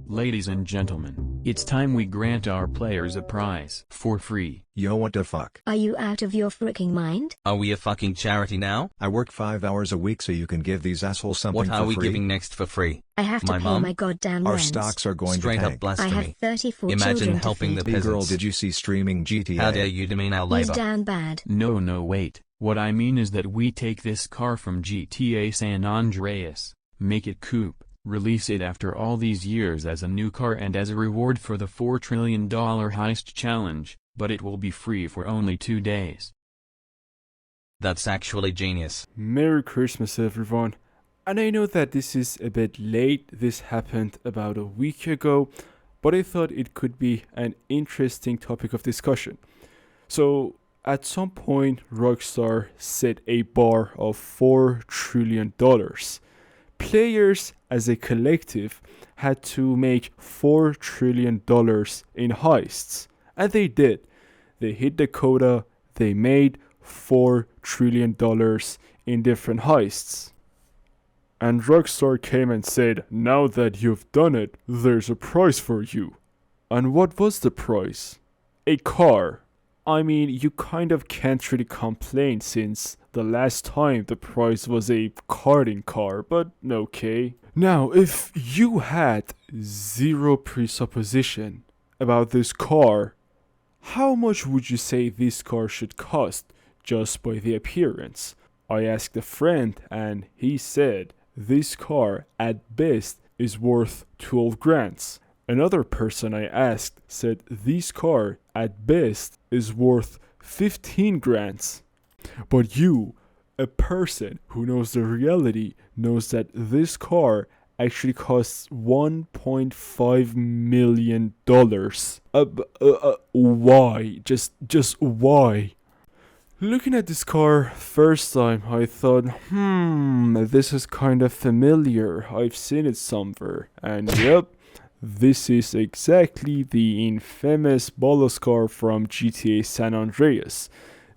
Ladies and gentlemen, it's time we grant our players a prize for free. Yo, what the fuck? Are you out of your freaking mind? Are we a fucking charity now? I work 5 hours a week so you can give these assholes something for free. What are we giving next for free? I have to My pay mom? my goddamn Our rent. stocks are going Straight to up tank. I have blasphemy. 34 Imagine children helping to the feed. Hey girl, peasants. did you see streaming GTA? How dare you demean our He's labor? down bad. No, wait. What I mean is that we take this car from GTA San Andreas, make it coupe, release it after all these years as a new car and as a reward for the $4 trillion heist challenge, but it will be free for only 2 days. That's actually genius. Merry Christmas, everyone. And I know that this is a bit late, this happened about a week ago, but I thought it could be an interesting topic of discussion. So, at some point, Rockstar set a bar of $4 trillion. Players as a collective had to make $4 trillion in heists. And they did. They hit the quota, they made $4 trillion in different heists. And Rockstar came and said, now that you've done it, there's a prize for you. And what was the prize? A car. I mean, you kind of can't really complain since the last time the prize was a karting car, but okay. Now, if you had zero presupposition about this car, how much would you say this car should cost just by the appearance? I asked a friend and he said this car at best is worth 12 grand. Another person I asked said this car at best is worth 15 grand. But you, a person who knows the reality, knows that this car actually costs $1.5 million. Why? Just why? Looking at this car first time, I thought, this is kind of familiar. I've seen it somewhere. And yep, this is exactly the infamous Bolos car from GTA San Andreas.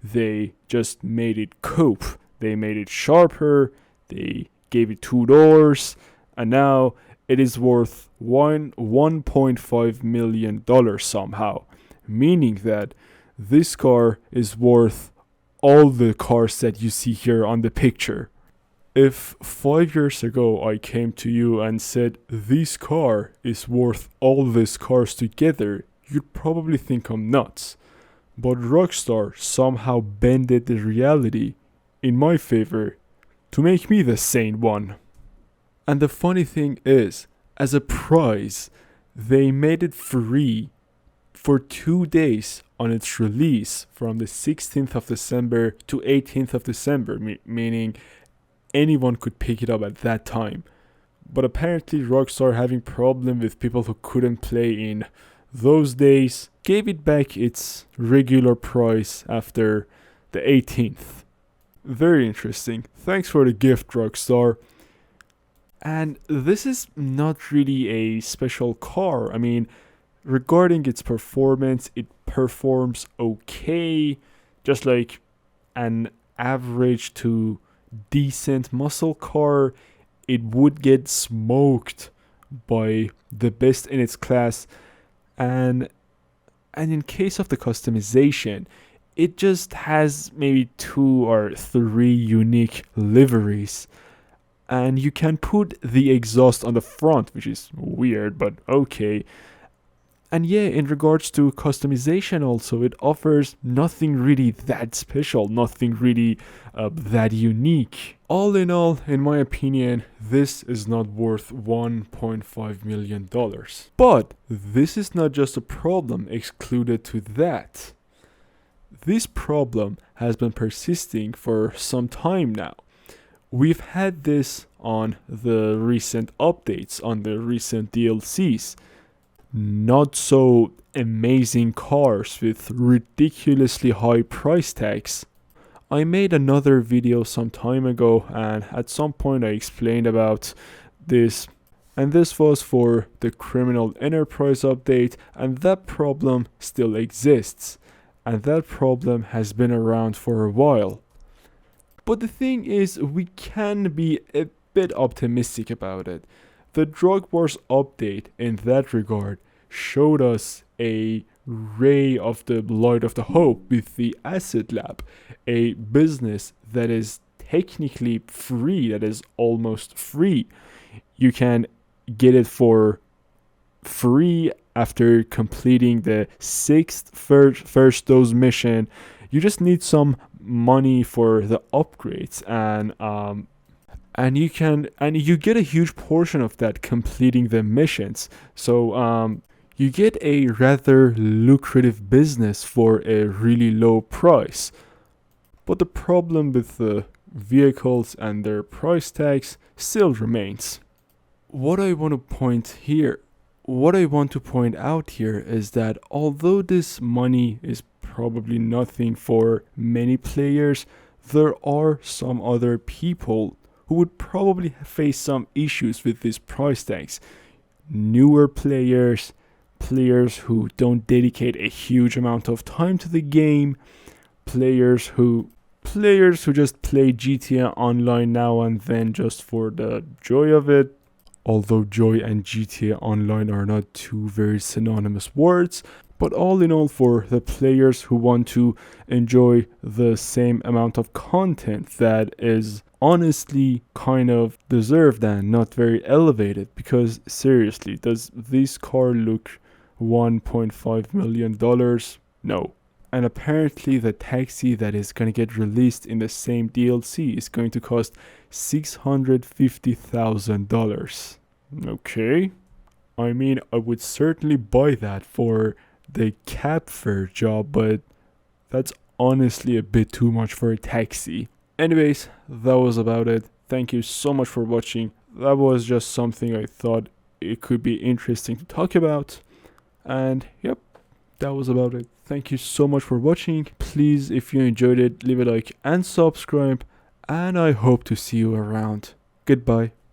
They just made it coupe. They made it sharper. They gave it 2 doors. And now it is worth $1.5 million somehow. Meaning that this car is worth all the cars that you see here on the picture. If 5 years ago I came to you and said this car is worth all these cars together, you'd probably think I'm nuts. But Rockstar somehow bended the reality in my favor to make me the sane one. And the funny thing is, as a prize, they made it free for 2 days on its release from the 16th of December to 18th of December, meaning anyone could pick it up at that time. But apparently Rockstar, having problem with people who couldn't play in those days, gave it back its regular price after the 18th. Very interesting. Thanks for the gift, Rockstar. And this is not really a special car. I mean, regarding its performance, it performs okay, just like an average to decent muscle car. It would get smoked by the best in its class. And in case of the customization, it just has maybe 2 or 3 unique liveries. And you can put the exhaust on the front, which is weird, but okay. And yeah, in regards to customization also, it offers nothing really that special, nothing really that unique. All in all, in my opinion, this is not worth $1.5 million. But this is not just a problem excluded to that. This problem has been persisting for some time now. We've had this on the recent updates, on the recent DLCs. Not so amazing cars with ridiculously high price tags. I made another video some time ago, and at some point I explained about this, and this was for the Criminal Enterprise update, and that problem still exists, and that problem has been around for a while. But the thing is, we can be a bit optimistic about it. The Drug Wars update in that regard showed us a ray of the light of the hope with the Asset Lab, a business that is technically free, that is almost free. You can get it for free after completing the sixth first dose mission. You just need some money for the upgrades, and you get a huge portion of that completing the missions. So you get a rather lucrative business for a really low price. But the problem with the vehicles and their price tags still remains. What I want to point out here is that although this money is probably nothing for many players, there are some other people who would probably face some issues with these price tags. Newer players who don't dedicate a huge amount of time to the game, players who just play GTA Online now and then just for the joy of it. Although joy and GTA Online are not two very synonymous words, but all in all, for the players who want to enjoy the same amount of content that is honestly kind of deserved and not very elevated. Because seriously, does this car look $1.5 million? No. And apparently the taxi that is going to get released in the same DLC is going to cost $650,000. Okay. I mean, I would certainly buy that for the cab fare job, but that's honestly a bit too much for a taxi. Anyways, that was about it. Thank you so much for watching. That was just something I thought it could be interesting to talk about. And yep, that was about it. Thank you so much for watching. Please, if you enjoyed it, leave a like and subscribe. And I hope to see you around. Goodbye.